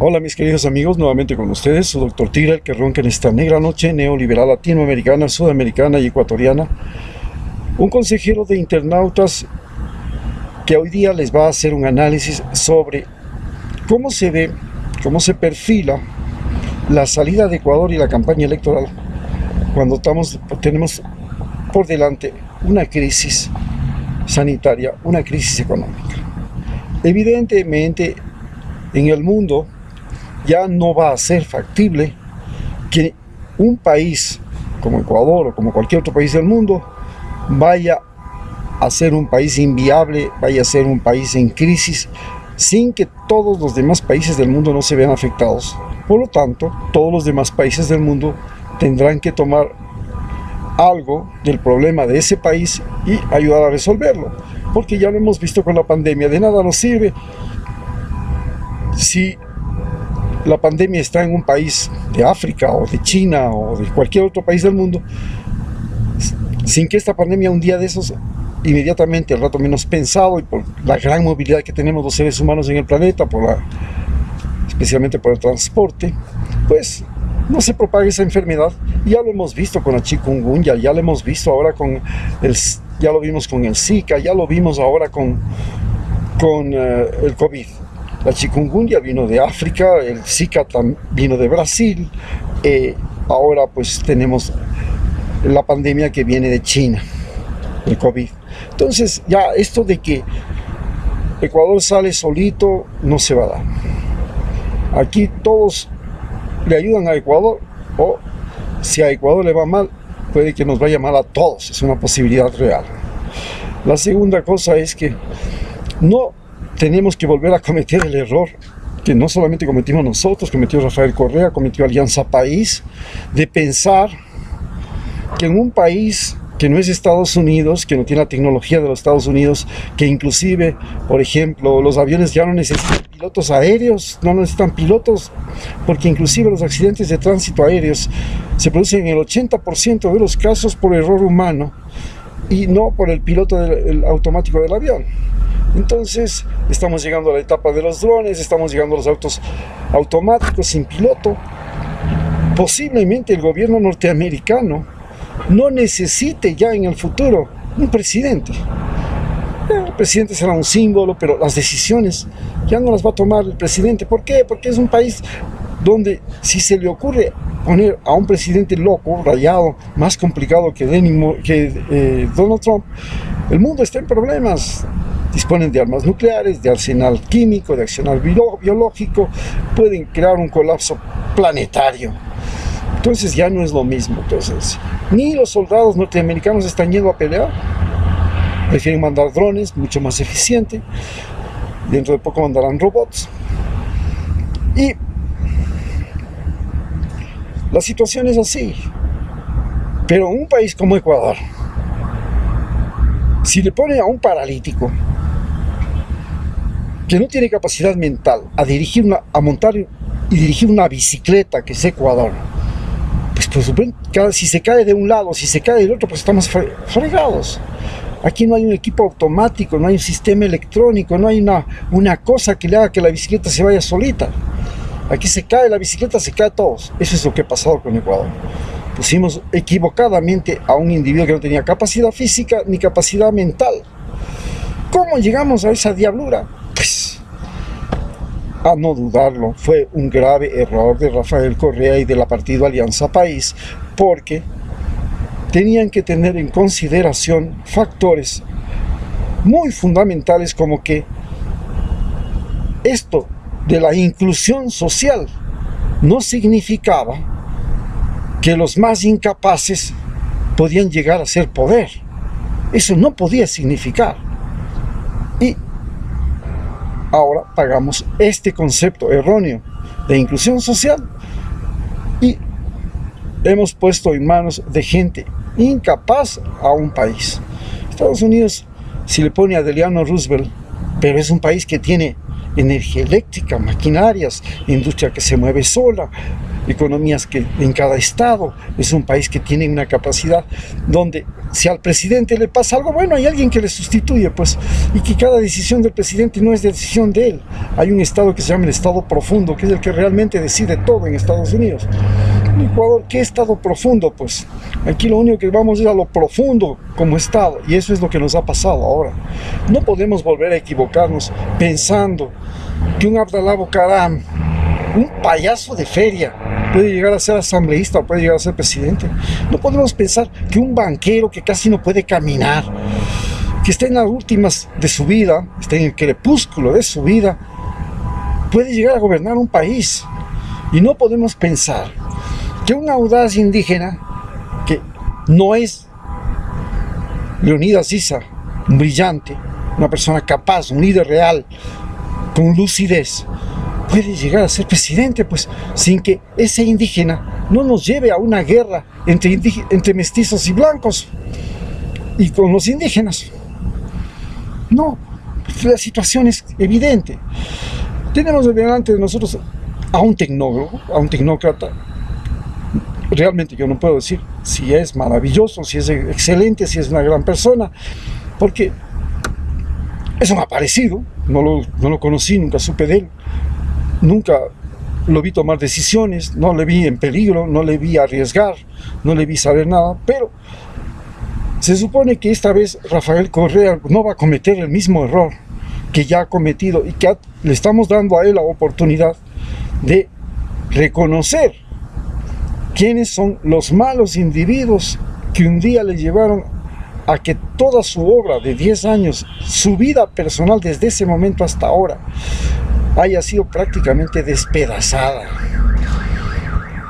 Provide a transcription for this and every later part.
Hola mis queridos amigos, nuevamente con ustedes, su doctor Tigre, el que ronca en esta negra noche neoliberal latinoamericana, sudamericana y ecuatoriana. Un consejero de internautas que hoy día les va a hacer un análisis sobre cómo se ve, cómo se perfila la salida de Ecuador y la campaña electoral cuando tenemos por delante una crisis sanitaria, una crisis económica. Evidentemente, en el mundo ya no va a ser factible que un país como Ecuador o como cualquier otro país del mundo vaya a ser un país inviable, vaya a ser un país en crisis, sin que todos los demás países del mundo no se vean afectados. Por lo tanto, todos los demás países del mundo tendrán que tomar algo del problema de ese país y ayudar a resolverlo, porque ya lo hemos visto con la pandemia. De nada nos sirve si la pandemia está en un país de África o de China o de cualquier otro país del mundo, sin que esta pandemia un día de esos, inmediatamente, al rato menos pensado, y por la gran movilidad que tenemos los seres humanos en el planeta, especialmente por el transporte, pues no se propague esa enfermedad. Ya lo hemos visto con la chikungunya, ya lo hemos visto ahora ya lo vimos con el Zika, ya lo vimos ahora con el COVID. La chikungunya vino de África, el Zika vino de Brasil, ahora pues tenemos la pandemia que viene de China, el COVID. Entonces ya esto de que Ecuador sale solito no se va a dar. Aquí todos le ayudan a Ecuador, o si a Ecuador le va mal, puede que nos vaya mal a todos, es una posibilidad real. La segunda cosa es que no tenemos que volver a cometer el error que no solamente cometimos nosotros, cometió Rafael Correa, cometió Alianza País, de pensar que en un país que no es Estados Unidos, que no tiene la tecnología de los Estados Unidos, que inclusive, por ejemplo, los aviones ya no necesitan pilotos aéreos, no necesitan pilotos, porque inclusive los accidentes de tránsito aéreos se producen en el 80% de los casos por error humano y no por el piloto el automático del avión. Entonces estamos llegando a la etapa de los drones, estamos llegando a los autos automáticos sin piloto. Posiblemente el gobierno norteamericano no necesite ya en el futuro un presidente. El presidente será un símbolo, pero las decisiones ya no las va a tomar el presidente. ¿Por qué? Porque es un país donde si se le ocurre poner a un presidente loco, rayado, más complicado que Donald Trump, el mundo está en problemas. Disponen de armas nucleares, de arsenal químico, de arsenal biológico, pueden crear un colapso planetario. Entonces ya no es lo mismo. Entonces, ni los soldados norteamericanos están yendo a pelear, prefieren mandar drones, mucho más eficiente. Dentro de poco mandarán robots. Y la situación es así. Pero un país como Ecuador, si le pone a un paralítico que no tiene capacidad mental a montar y dirigir una bicicleta, que es Ecuador, pues si se cae de un lado, si se cae del otro, pues estamos fregados. Aquí no hay un equipo automático, no hay un sistema electrónico, no hay una cosa que le haga que la bicicleta se vaya solita. Aquí se cae la bicicleta, se cae todos. Eso es lo que ha pasado con Ecuador. Pusimos equivocadamente a un individuo que no tenía capacidad física ni capacidad mental. ¿Cómo llegamos a esa diablura? Pues, a no dudarlo, fue un grave error de Rafael Correa y de la partido Alianza País, porque tenían que tener en consideración factores muy fundamentales, como que esto de la inclusión social no significaba que los más incapaces podían llegar a ser poder. Eso no podía significar. Y ahora pagamos este concepto erróneo de inclusión social y hemos puesto en manos de gente incapaz a un país. Estados Unidos, si le pone a Delano Roosevelt, pero es un país que tiene energía eléctrica, maquinarias, industria que se mueve sola, economías que en cada estado. Es un país que tiene una capacidad donde si al presidente le pasa algo, bueno, hay alguien que le sustituye, pues, y que cada decisión del presidente no es decisión de él. Hay un estado que se llama el estado profundo, que es el que realmente decide todo en Estados Unidos. En Ecuador, ¿qué estado profundo? Pues aquí lo único que vamos es a lo profundo como estado, y eso es lo que nos ha pasado ahora. No podemos volver a equivocarnos pensando que un Abdalá Bucaram, un payaso de feria, puede llegar a ser asambleísta o puede llegar a ser presidente. No podemos pensar que un banquero que casi no puede caminar, que está en las últimas de su vida, está en el crepúsculo de su vida, puede llegar a gobernar un país. Y no podemos pensar que un audaz indígena, que no es Leonidas Issa, un brillante, una persona capaz, un líder real, con lucidez, puede llegar a ser presidente, pues, sin que ese indígena no nos lleve a una guerra entre mestizos y blancos y con los indígenas. No, la situación es evidente. Tenemos delante de nosotros a un tecnólogo, a un tecnócrata. Realmente yo no puedo decir si es maravilloso, si es excelente, si es una gran persona, porque es un aparecido. No lo conocí, nunca supe de él. Nunca lo vi tomar decisiones, no le vi en peligro, no le vi arriesgar, no le vi saber nada, pero se supone que esta vez Rafael Correa no va a cometer el mismo error que ya ha cometido y que le estamos dando a él la oportunidad de reconocer quiénes son los malos individuos que un día le llevaron a que toda su obra de 10 años, su vida personal desde ese momento hasta ahora, haya sido prácticamente despedazada.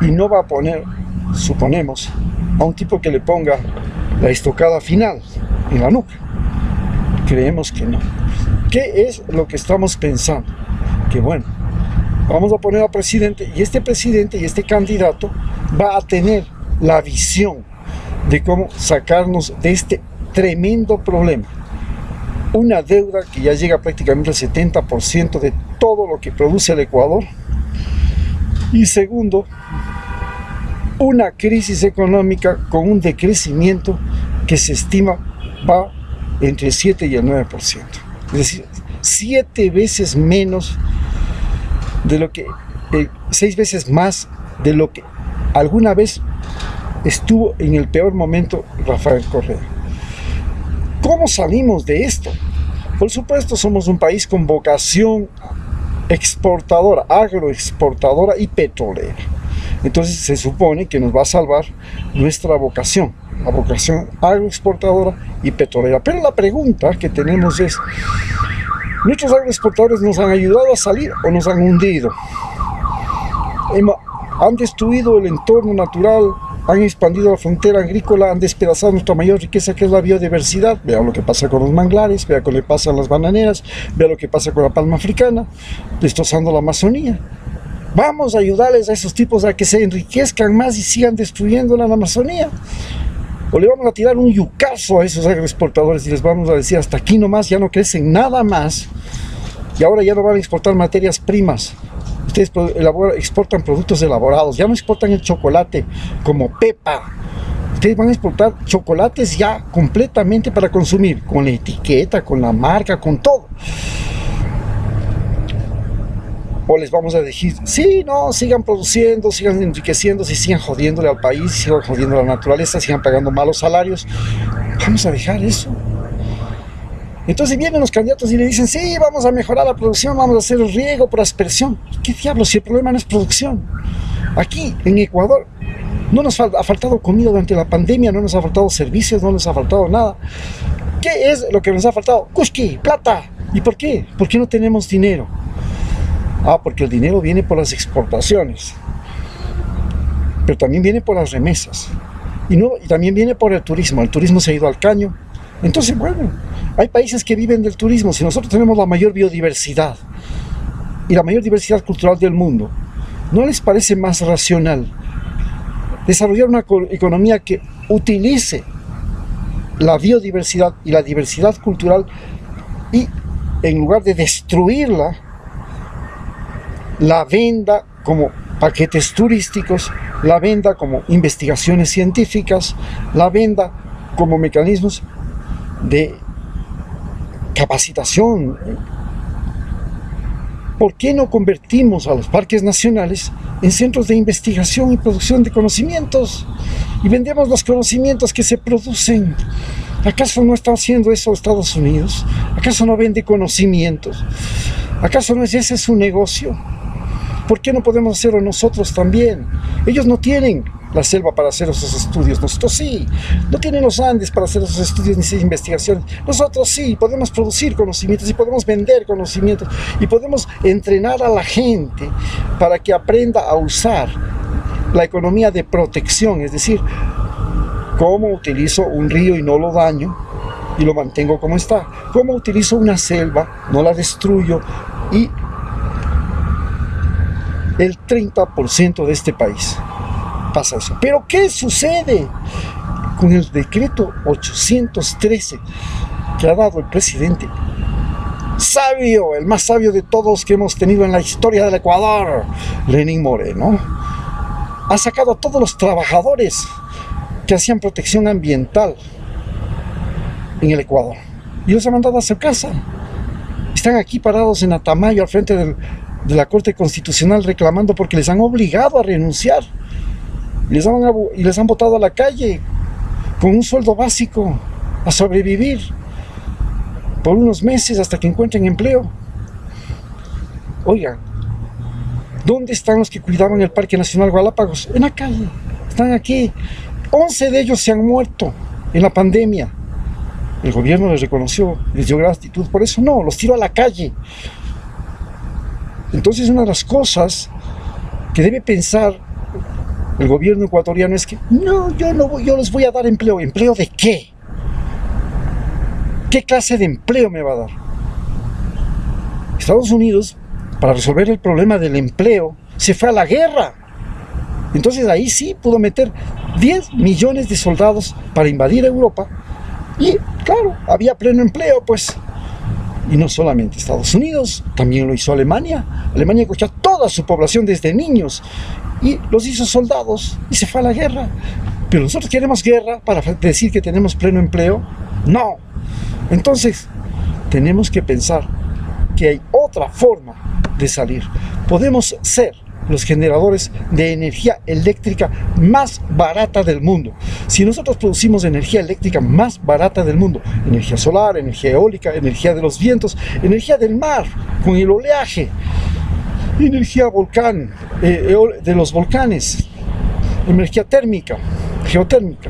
Y no va a poner, suponemos, a un tipo que le ponga la estocada final en la nuca. Creemos que no. ¿Qué es lo que estamos pensando? Que bueno, vamos a poner al presidente, y este candidato va a tener la visión de cómo sacarnos de este tremendo problema. Una deuda que ya llega prácticamente al 70% de todo lo que produce el Ecuador. Y segundo, una crisis económica con un decrecimiento que se estima va entre el 7 y el 9%. Es decir, 7 veces menos de lo que, 6 veces más de lo que alguna vez estuvo en el peor momento Rafael Correa. ¿Cómo salimos de esto? Por supuesto, somos un país con vocación exportadora, agroexportadora y petrolera. Entonces se supone que nos va a salvar nuestra vocación, la vocación agroexportadora y petrolera. Pero la pregunta que tenemos es, ¿nuestros agroexportadores nos han ayudado a salir o nos han hundido? Han destruido el entorno natural, han expandido la frontera agrícola, han despedazado nuestra mayor riqueza, que es la biodiversidad. Vean lo que pasa con los manglares, vean lo que pasa en las bananeras, vean lo que pasa con la palma africana, destrozando la Amazonía. Vamos a ayudarles a esos tipos a que se enriquezcan más y sigan destruyendo la Amazonía. O le vamos a tirar un yucazo a esos agroexportadores y les vamos a decir, hasta aquí nomás, ya no crecen nada más, y ahora ya no van a exportar materias primas. Ustedes exportan productos elaborados, ya no exportan el chocolate como Pepa. Ustedes van a exportar chocolates ya completamente para consumir, con la etiqueta, con la marca, con todo. O les vamos a decir, sí, no, sigan produciendo, sigan enriqueciéndose, sigan jodiéndole al país, sigan jodiendo a la naturaleza, sigan pagando malos salarios. Vamos a dejar eso. Entonces vienen los candidatos y le dicen, sí, vamos a mejorar la producción, vamos a hacer el riego por aspersión. ¿Qué diablos si el problema no es producción? Aquí, en Ecuador, no nos ha faltado comida durante la pandemia, no nos ha faltado servicios, no nos ha faltado nada. ¿Qué es lo que nos ha faltado? Cusqui, plata. ¿Y por qué? ¿Por qué no tenemos dinero? Ah, porque el dinero viene por las exportaciones, pero también viene por las remesas. Y también viene por el turismo. El turismo se ha ido al caño. Entonces, bueno, hay países que viven del turismo. Si nosotros tenemos la mayor biodiversidad y la mayor diversidad cultural del mundo, ¿no les parece más racional desarrollar una economía que utilice la biodiversidad y la diversidad cultural y, en lugar de destruirla, la venda como paquetes turísticos, la venda como investigaciones científicas, la venda como mecanismos de capacitación. ¿Por qué no convertimos a los parques nacionales en centros de investigación y producción de conocimientos? Y vendemos los conocimientos que se producen. ¿Acaso no está haciendo eso Estados Unidos? ¿Acaso no vende conocimientos? ¿Acaso no es ese su negocio? ¿Por qué no podemos hacerlo nosotros también? Ellos no tienen la selva para hacer esos estudios, nosotros sí. No tienen los Andes para hacer esos estudios ni esas investigaciones. Nosotros sí, podemos producir conocimientos y podemos vender conocimientos y podemos entrenar a la gente para que aprenda a usar la economía de protección, es decir, cómo utilizo un río y no lo daño y lo mantengo como está, cómo utilizo una selva, no la destruyo, y el 30% de este país pasa eso. Pero ¿qué sucede con el decreto 813 que ha dado el presidente sabio, el más sabio de todos que hemos tenido en la historia del Ecuador, Lenín Moreno? Ha sacado a todos los trabajadores que hacían protección ambiental en el Ecuador y los ha mandado a su casa. Están aquí parados en Atamayo al frente de la Corte Constitucional reclamando porque les han obligado a renunciar y les han botado a la calle con un sueldo básico a sobrevivir por unos meses hasta que encuentren empleo. Oigan, ¿dónde están los que cuidaban el Parque Nacional Galápagos? En la calle, están aquí. 11 de ellos se han muerto en la pandemia. El gobierno les reconoció, les dio gratitud, por eso no, los tiró a la calle. Entonces una de las cosas que debe pensar el gobierno ecuatoriano es que no, yo les voy a dar empleo. ¿Empleo de qué? ¿Qué clase de empleo me va a dar? Estados Unidos, para resolver el problema del empleo, se fue a la guerra. Entonces ahí sí pudo meter 10 millones de soldados para invadir Europa. Y claro, había pleno empleo, pues. Y no solamente Estados Unidos, también lo hizo Alemania. Alemania cogió a toda su población desde niños y los hizo soldados y se fue a la guerra. Pero nosotros queremos guerra para decir que tenemos pleno empleo. No. Entonces, tenemos que pensar que hay otra forma de salir. Podemos ser los generadores de energía eléctrica más barata del mundo. Si nosotros producimos energía eléctrica más barata del mundo, energía solar, energía eólica, energía de los vientos, energía del mar, con el oleaje, energía volcán, de los volcanes, energía térmica, geotérmica,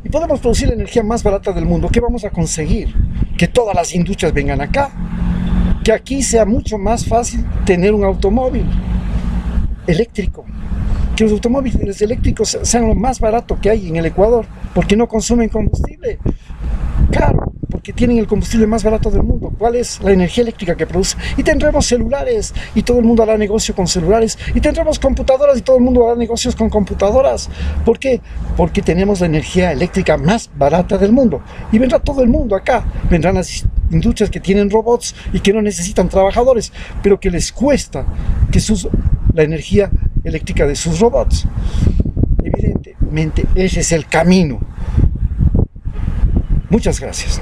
y podemos producir la energía más barata del mundo, ¿qué vamos a conseguir? Que todas las industrias vengan acá, que aquí sea mucho más fácil tener un automóvil eléctrico, que los automóviles eléctricos sean lo más barato que hay en el Ecuador, porque no consumen combustible caro, porque tienen el combustible más barato del mundo. ¿Cuál es la energía eléctrica que produce? Y tendremos celulares y todo el mundo hará negocio con celulares, y tendremos computadoras y todo el mundo hará negocios con computadoras. ¿Por qué? Porque tenemos la energía eléctrica más barata del mundo, y vendrá todo el mundo acá. Vendrán las industrias que tienen robots y que no necesitan trabajadores, pero que les cuesta que la energía eléctrica de sus robots. Evidentemente ese es el camino. Muchas gracias.